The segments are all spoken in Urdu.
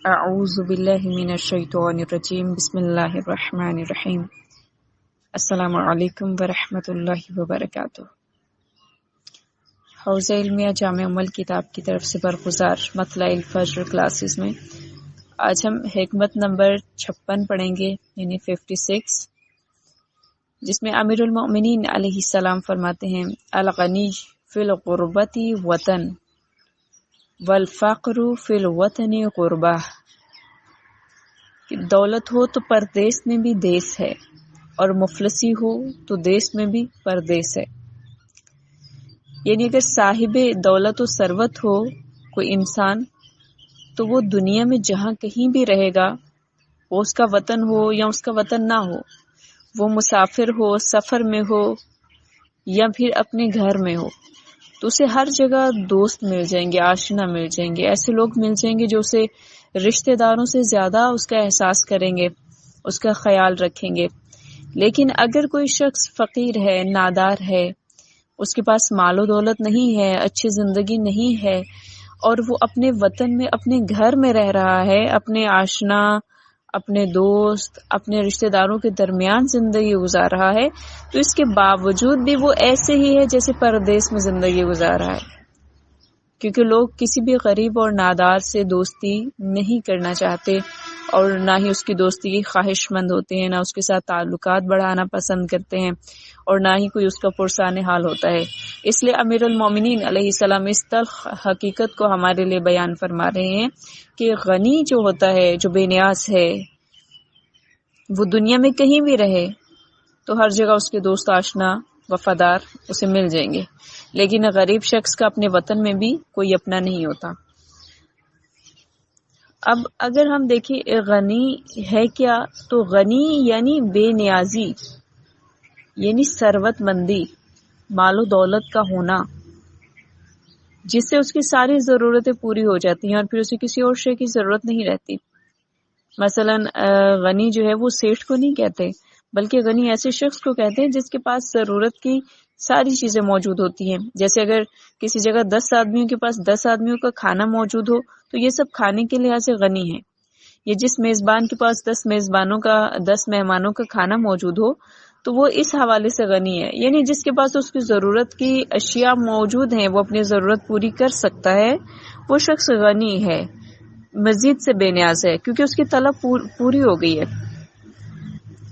اعوذ باللہ من الشیطان الرجیم بسم اللہ الرحمن الرحیم السلام علیکم ورحمۃ اللہ وبرکاتہ۔ حوزہ علمیہ جامع ام الکتاب کی طرف سے برگزار مطلع الفجر کلاسز میں آج ہم حکمت نمبر 56 پڑھیں گے، یعنی 56، جس میں امیر المؤمنین علیہ السلام فرماتے ہیں الغنی فی الغربۃ وطن والفقر فی الوطن غربہ، کہ دولت ہو تو پردیس میں بھی دیس ہے اور مفلسی ہو تو دیس میں بھی پردیس ہے۔ یعنی اگر صاحب دولت و ثروت ہو کوئی انسان تو وہ دنیا میں جہاں کہیں بھی رہے گا، وہ اس کا وطن ہو یا اس کا وطن نہ ہو، وہ مسافر ہو، سفر میں ہو یا پھر اپنے گھر میں ہو، تو اسے ہر جگہ دوست مل جائیں گے، آشنا مل جائیں گے، ایسے لوگ مل جائیں گے جو اسے رشتہ داروں سے زیادہ اس کا احساس کریں گے، اس کا خیال رکھیں گے۔ لیکن اگر کوئی شخص فقیر ہے، نادار ہے، اس کے پاس مال و دولت نہیں ہے، اچھی زندگی نہیں ہے، اور وہ اپنے وطن میں، اپنے گھر میں رہ رہا ہے، اپنے آشنا، اپنے دوست، اپنے رشتہ داروں کے درمیان زندگی گزار رہا ہے، تو اس کے باوجود بھی وہ ایسے ہی ہے جیسے پردیس میں زندگی گزار رہا ہے، کیونکہ لوگ کسی بھی غریب اور نادار سے دوستی نہیں کرنا چاہتے، اور نہ ہی اس کی دوستی کی خواہش مند ہوتے ہیں، نہ اس کے ساتھ تعلقات بڑھانا پسند کرتے ہیں، اور نہ ہی کوئی اس کا پرسان حال ہوتا ہے۔ اس لیے امیر المومنین علیہ السلام اس تلخ حقیقت کو ہمارے لیے بیان فرما رہے ہیں کہ غنی جو ہوتا ہے، جو بے نیاز ہے، وہ دنیا میں کہیں بھی رہے تو ہر جگہ اس کے دوست، آشنا، وفادار اسے مل جائیں گے، لیکن غریب شخص کا اپنے وطن میں بھی کوئی اپنا نہیں ہوتا۔ اب اگر ہم دیکھیں غنی ہے کیا، تو غنی یعنی بے نیازی، یعنی ثروت مندی، مال و دولت کا ہونا، جس سے اس کی ساری ضرورتیں پوری ہو جاتی ہیں اور پھر اسے کسی اور شے کی ضرورت نہیں رہتی۔ مثلا غنی جو ہے وہ سیٹھ کو نہیں کہتے، بلکہ غنی ایسے شخص کو کہتے ہیں جس کے پاس ضرورت کی ساری چیزیں موجود ہوتی ہیں۔ جیسے اگر کسی جگہ 10 آدمیوں کے پاس 10 آدمیوں کا کھانا موجود ہو تو یہ سب کھانے کے لحاظ سے غنی ہے۔ یہ جس میزبان کے پاس 10 مہمانوں کا کھانا موجود ہو تو وہ اس حوالے سے غنی ہے، یعنی جس کے پاس اس کی ضرورت کی اشیاء موجود ہیں، وہ اپنی ضرورت پوری کر سکتا ہے، وہ شخص غنی ہے، مزید سے بے نیاز ہے، کیونکہ اس کی طلب پوری ہو گئی ہے۔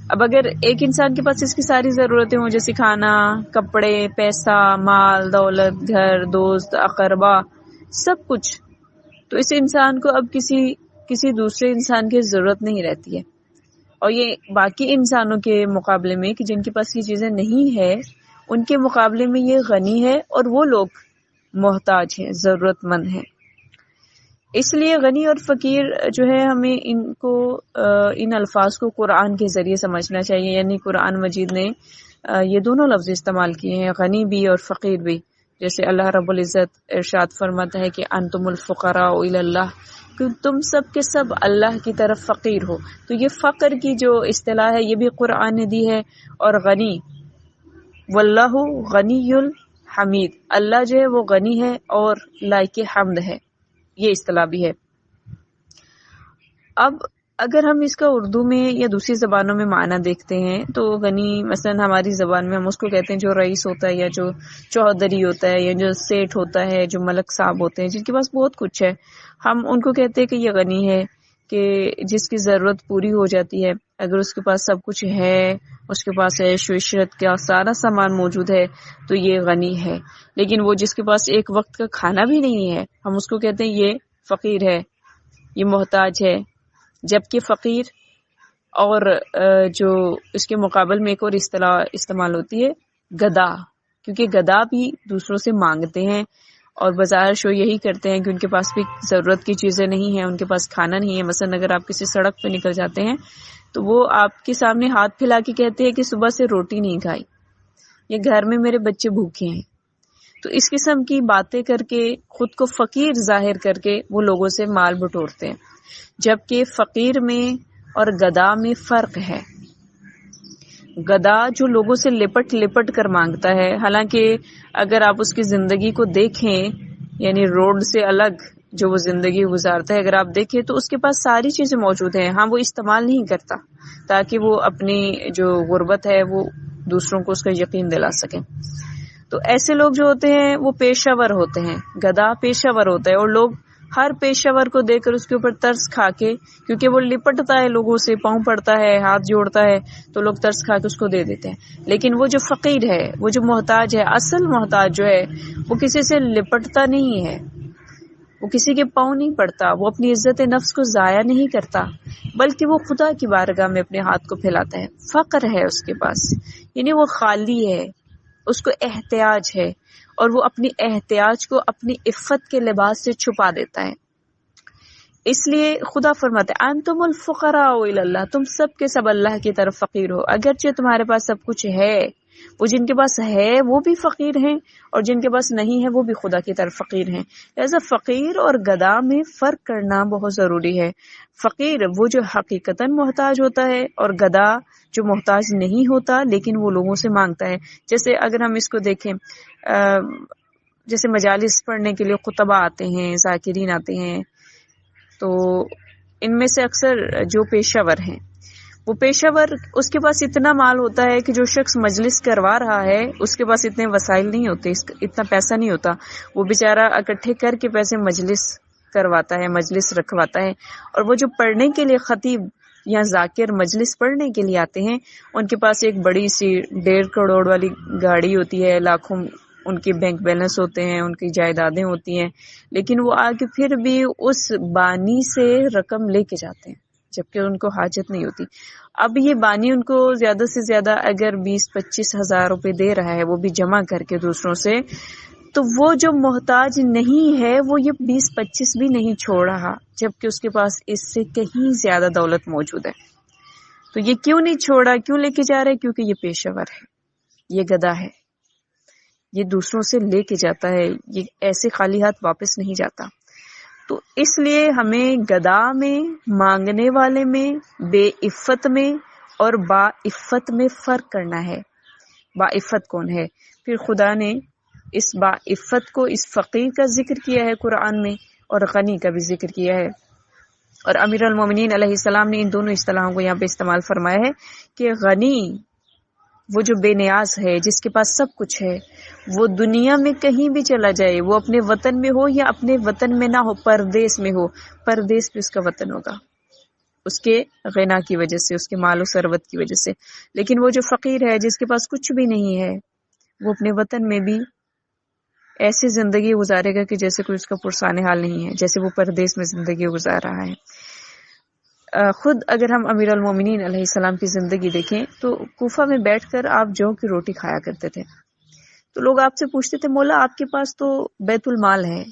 اب اگر ایک انسان کے پاس اس کی ساری ضرورتیں ہوں، جیسے کھانا، کپڑے، پیسہ، مال، دولت، گھر، دوست، اقربا، سب کچھ، تو اس انسان کو اب کسی دوسرے انسان کی ضرورت نہیں رہتی ہے۔ اور یہ باقی انسانوں کے مقابلے میں کہ جن کے پاس یہ چیزیں نہیں ہے، ان کے مقابلے میں یہ غنی ہے اور وہ لوگ محتاج ہیں، ضرورت مند ہیں۔ اس لیے غنی اور فقیر جو ہے، ہمیں ان الفاظ کو قرآن کے ذریعے سمجھنا چاہیے، یعنی قرآن مجید نے یہ دونوں لفظ استعمال کیے ہیں، غنی بھی اور فقیر بھی۔ جیسے اللہ رب العزت ارشاد فرماتا ہے کہ انتم الفقراء الی اللہ، کہ تم سب کے سب اللہ کی طرف فقیر ہو۔ تو یہ فقر کی جو اصطلاح ہے یہ بھی قرآن نے دی ہے، اور غنی، واللہ غنی الحمید، اللہ جو ہے وہ غنی ہے اور لائق حمد ہے، یہ اصطلاح بھی ہے۔ اب اگر ہم اس کا اردو میں یا دوسری زبانوں میں معنی دیکھتے ہیں تو غنی، مثلا ہماری زبان میں ہم اس کو کہتے ہیں جو رئیس ہوتا ہے، یا جو چودھری ہوتا ہے، یا جو سیٹھ ہوتا ہے، جو ملک صاحب ہوتے ہیں، جن کے پاس بہت کچھ ہے، ہم ان کو کہتے ہیں کہ یہ غنی ہے، کہ جس کی ضرورت پوری ہو جاتی ہے۔ اگر اس کے پاس سب کچھ ہے، اس کے پاس عیش و عشرت کا سارا سامان موجود ہے تو یہ غنی ہے۔ لیکن وہ جس کے پاس ایک وقت کا کھانا بھی نہیں ہے، ہم اس کو کہتے ہیں یہ فقیر ہے، یہ محتاج ہے۔ جبکہ فقیر اور جو اس کے مقابل میں ایک اور اصطلاح استعمال ہوتی ہے، گدھا، کیونکہ گدھا بھی دوسروں سے مانگتے ہیں اور بظاہر شو یہی کرتے ہیں کہ ان کے پاس بھی ضرورت کی چیزیں نہیں ہیں، ان کے پاس کھانا نہیں ہے۔ مثلا اگر آپ کسی سڑک پہ نکل جاتے ہیں تو وہ آپ کے سامنے ہاتھ پھیلا کے کہتے ہیں کہ صبح سے روٹی نہیں کھائی، یا گھر میں میرے بچے بھوکے ہیں۔ تو اس قسم کی باتیں کر کے، خود کو فقیر ظاہر کر کے وہ لوگوں سے مال بٹورتے ہیں، جبکہ فقیر میں اور گدھا میں فرق ہے۔ گدھا جو لوگوں سے لپٹ لپٹ کر مانگتا ہے، حالانکہ اگر آپ اس کی زندگی کو دیکھیں، یعنی روڈ سے الگ جو وہ زندگی گزارتا ہے، اگر آپ دیکھیں تو اس کے پاس ساری چیزیں موجود ہیں، ہاں وہ استعمال نہیں کرتا تاکہ وہ اپنی جو غربت ہے وہ دوسروں کو اس کا یقین دلا سکیں. تو ایسے لوگ جو ہوتے ہیں وہ پیشہ ور ہوتے ہیں. گدھا پیشہ ور ہوتا ہے، اور لوگ ہر پیشہ ور کو دیکھ کر اس کے اوپر ترس کھا کے، کیونکہ وہ لپٹتا ہے لوگوں سے، پاؤں پڑتا ہے، ہاتھ جوڑتا ہے، تو لوگ ترس کھا کے اس کو دے دیتے ہیں. لیکن وہ جو فقیر ہے، وہ جو محتاج ہے، اصل محتاج جو ہے، وہ کسی سے لپٹتا نہیں ہے، وہ کسی کے پاؤں نہیں پڑتا، وہ اپنی عزت نفس کو ضائع نہیں کرتا، بلکہ وہ خدا کی بارگاہ میں اپنے ہاتھ کو پھیلاتا ہے. فقر ہے اس کے پاس، یعنی وہ خالی ہے، اس کو احتیاج ہے، اور وہ اپنی احتیاج کو اپنی عفت کے لباس سے چھپا دیتا ہے. اس لیے خدا فرماتا ہے انتم الفقراء الی اللہ، تم سب کے سب اللہ کی طرف فقیر ہو. اگرچہ تمہارے پاس سب کچھ ہے، وہ جن کے پاس ہے وہ بھی فقیر ہیں، اور جن کے پاس نہیں ہے وہ بھی خدا کی طرف فقیر ہیں. لہذا فقیر اور گدھا میں فرق کرنا بہت ضروری ہے. فقیر وہ جو حقیقتاً محتاج ہوتا ہے، اور گدھا جو محتاج نہیں ہوتا لیکن وہ لوگوں سے مانگتا ہے. جیسے اگر ہم اس کو دیکھیں، جیسے مجالس پڑھنے کے لیے خطبہ آتے ہیں، ذاکرین آتے ہیں، تو ان میں سے اکثر جو پیشہ ور ہیں، وہ پیشہ ور اس کے پاس اتنا مال ہوتا ہے کہ جو شخص مجلس کروا رہا ہے اس کے پاس اتنے وسائل نہیں ہوتے، اتنا پیسہ نہیں ہوتا. وہ بیچارہ اکٹھے کر کے پیسے مجلس کرواتا ہے، مجلس رکھواتا ہے. اور وہ جو پڑھنے کے لیے خطیب یا ذاکر مجلس پڑھنے کے لیے آتے ہیں، ان کے پاس ایک بڑی سی 1.5 کروڑ والی گاڑی ہوتی ہے، لاکھوں ان کے بینک بیلنس ہوتے ہیں، ان کی جائیدادیں ہوتی ہیں، لیکن وہ آگے پھر بھی اس بانی سے رقم لے کے جاتے ہیں جبکہ ان کو حاجت نہیں ہوتی. اب یہ بانی ان کو زیادہ سے زیادہ اگر 20-25 ہزار روپے دے رہا ہے، وہ بھی جمع کر کے دوسروں سے، تو وہ جو محتاج نہیں ہے وہ یہ 20-25 بھی نہیں چھوڑ رہا، جبکہ اس کے پاس اس سے کہیں زیادہ دولت موجود ہے. تو یہ کیوں نہیں چھوڑا، کیوں لے کے جا رہا ہے؟ کیونکہ یہ پیشہ ور ہے، یہ گدھا ہے، یہ دوسروں سے لے کے جاتا ہے، یہ ایسے خالی ہاتھ واپس نہیں جاتا. تو اس لیے ہمیں گدھا میں، مانگنے والے میں، بے عفت میں اور با عفت میں فرق کرنا ہے. با عفت کون ہے؟ پھر خدا نے اس با عفت کو، اس فقیر کا ذکر کیا ہے قرآن میں، اور غنی کا بھی ذکر کیا ہے. اور امیر المومنین علیہ السلام نے ان دونوں اصطلاحوں کو یہاں پہ استعمال فرمایا ہے کہ غنی وہ جو بے نیاز ہے، جس کے پاس سب کچھ ہے، وہ دنیا میں کہیں بھی چلا جائے، وہ اپنے وطن میں ہو یا اپنے وطن میں نہ ہو، پردیس میں ہو، پردیس بھی اس کا وطن ہوگا، اس کے غنا کی وجہ سے، اس کے مال و ثروت کی وجہ سے. لیکن وہ جو فقیر ہے، جس کے پاس کچھ بھی نہیں ہے، وہ اپنے وطن میں بھی ایسی زندگی گزارے گا کہ جیسے کوئی اس کا پرسان حال نہیں ہے، جیسے وہ پردیس میں زندگی گزار رہا ہے. خود اگر ہم امیر المومنین علیہ السلام کی زندگی دیکھیں تو کوفہ میں بیٹھ کر آپ جو کی روٹی کھایا کرتے تھے. تو لوگ آپ سے پوچھتے تھے مولا آپ کے پاس تو بیت المال ہے،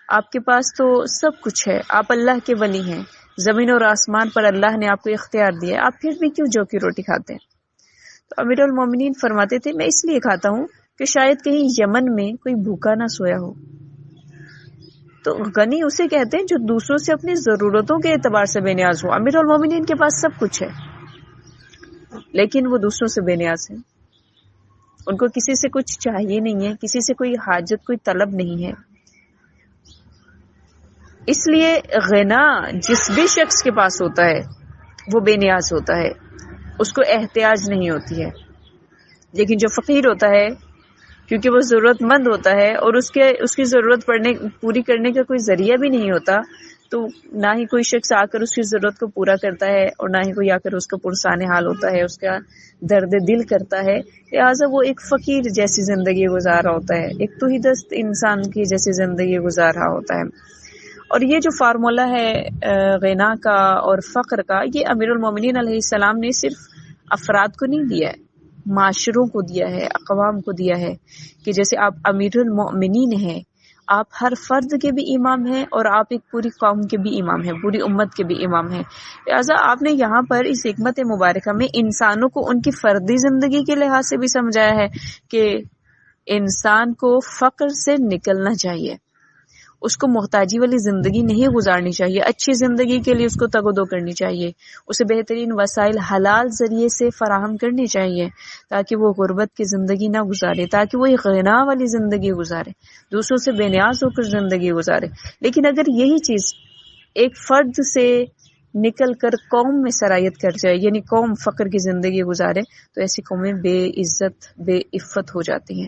آپ کے پاس تو سب کچھ ہے، آپ اللہ کے ولی ہیں، زمین اور آسمان پر اللہ نے آپ کو اختیار دیا ہے، آپ پھر بھی کیوں جو کی روٹی کھاتے ہیں؟ تو امیر المومنین فرماتے تھے میں اس لیے کھاتا ہوں کہ شاید کہیں یمن میں کوئی بھوکا نہ سویا ہو. تو غنی اسے کہتے ہیں جو دوسروں سے اپنی ضرورتوں کے اعتبار سے بے نیاز ہو. امیر المومنین کے پاس سب کچھ ہے لیکن وہ دوسروں سے بے نیاز ہے، ان کو کسی سے کچھ چاہیے نہیں ہے، کسی سے کوئی حاجت، کوئی طلب نہیں ہے. اس لیے غنا جس بھی شخص کے پاس ہوتا ہے وہ بے نیاز ہوتا ہے، اس کو احتیاج نہیں ہوتی ہے. لیکن جو فقیر ہوتا ہے، کیونکہ وہ ضرورت مند ہوتا ہے اور اس کی ضرورت پوری کرنے کا کوئی ذریعہ بھی نہیں ہوتا، تو نہ ہی کوئی شخص آ کر اس کی ضرورت کو پورا کرتا ہے اور نہ ہی کوئی آ کر اس کا پرسان حال ہوتا ہے، اس کا درد دل کرتا ہے. لہٰذا وہ ایک فقیر جیسی زندگی گزار رہا ہوتا ہے، ایک توحید دست انسان کی جیسی زندگی گزار رہا ہوتا ہے. اور یہ جو فارمولہ ہے غنا کا اور فقر کا، یہ امیر المومنین علیہ السلام نے صرف افراد کو نہیں دیا ہے، معاشروں کو دیا ہے، اقوام کو دیا ہے، کہ جیسے آپ امیر المؤمنین ہیں، آپ ہر فرد کے بھی امام ہیں اور آپ ایک پوری قوم کے بھی امام ہیں، پوری امت کے بھی امام ہیں. لہٰذا آپ نے یہاں پر اس حکمت مبارکہ میں انسانوں کو ان کی فردی زندگی کے لحاظ سے بھی سمجھایا ہے کہ انسان کو فقر سے نکلنا چاہیے، اس کو محتاجی والی زندگی نہیں گزارنی چاہیے. اچھی زندگی کے لیے اس کو تگ و دو کرنی چاہیے, اسے بہترین وسائل حلال ذریعے سے فراہم کرنی چاہیے تاکہ وہ غربت کی زندگی نہ گزارے, تاکہ وہ ایک غنا والی زندگی گزارے, دوسروں سے بے نیاز ہو کر زندگی گزارے. لیکن اگر یہی چیز ایک فرد سے نکل کر قوم میں سرایت کر جائے, یعنی قوم فقر کی زندگی گزارے, تو ایسی قومیں بے عزت بے عفت ہو جاتی ہیں,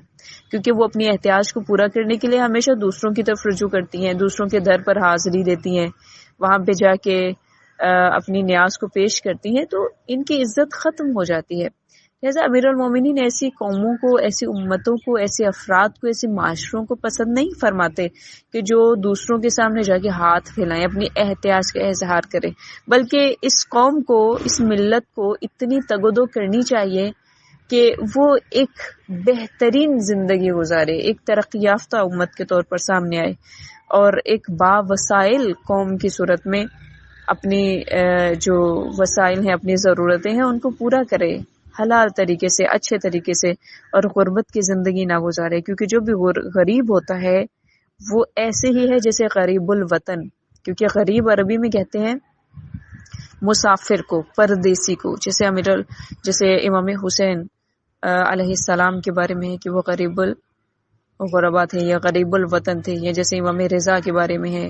کیونکہ وہ اپنی احتیاج کو پورا کرنے کے لیے ہمیشہ دوسروں کی طرف رجوع کرتی ہیں, دوسروں کے در پر حاضری دیتی ہیں, وہاں پہ جا کے اپنی نیاز کو پیش کرتی ہیں, تو ان کی عزت ختم ہو جاتی ہے. لہٰذا امیر المومنین ایسی قوموں کو, ایسی امتوں کو, ایسے افراد کو, ایسے معاشروں کو پسند نہیں فرماتے کہ جو دوسروں کے سامنے جا کے ہاتھ پھیلائیں, اپنی احتیاج کا اظہار کریں, بلکہ اس قوم کو, اس ملت کو اتنی تگودو کرنی چاہیے کہ وہ ایک بہترین زندگی گزارے, ایک ترقی یافتہ امت کے طور پر سامنے آئے, اور ایک با وسائل قوم کی صورت میں اپنی جو وسائل ہیں, اپنی ضرورتیں ہیں, ان کو پورا کرے حلال طریقے سے, اچھے طریقے سے, اور غربت کی زندگی نہ گزارے. کیونکہ جو بھی غریب ہوتا ہے وہ ایسے ہی ہے جیسے غریب الوطن, کیونکہ غریب عربی میں کہتے ہیں مسافر کو, پردیسی کو, جیسے امام حسین علیہ السلام کے بارے میں ہے کہ وہ غریب الغربا تھے یا غریب الوطن تھے, یا جیسے امام رضا کے بارے میں ہے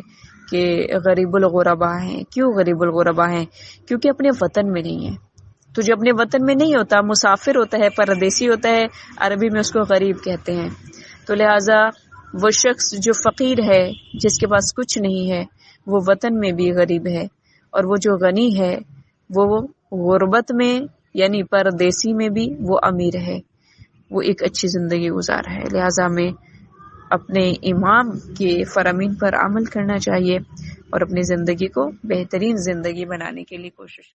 کہ غریب الغربا ہیں. کیوں غریب الغربا ہیں؟ کیونکہ اپنے وطن میں نہیں ہیں. تو جو اپنے وطن میں نہیں ہوتا, مسافر ہوتا ہے, پردیسی ہوتا ہے, عربی میں اس کو غریب کہتے ہیں. تو لہٰذا وہ شخص جو فقیر ہے, جس کے پاس کچھ نہیں ہے, وہ وطن میں بھی غریب ہے, اور وہ جو غنی ہے وہ غربت میں یعنی پردیسی میں بھی وہ امیر ہے, وہ ایک اچھی زندگی گزار ہے. لہٰذا ہمیں اپنے امام کے فرامین پر عمل کرنا چاہیے اور اپنی زندگی کو بہترین زندگی بنانے کے لیے کوشش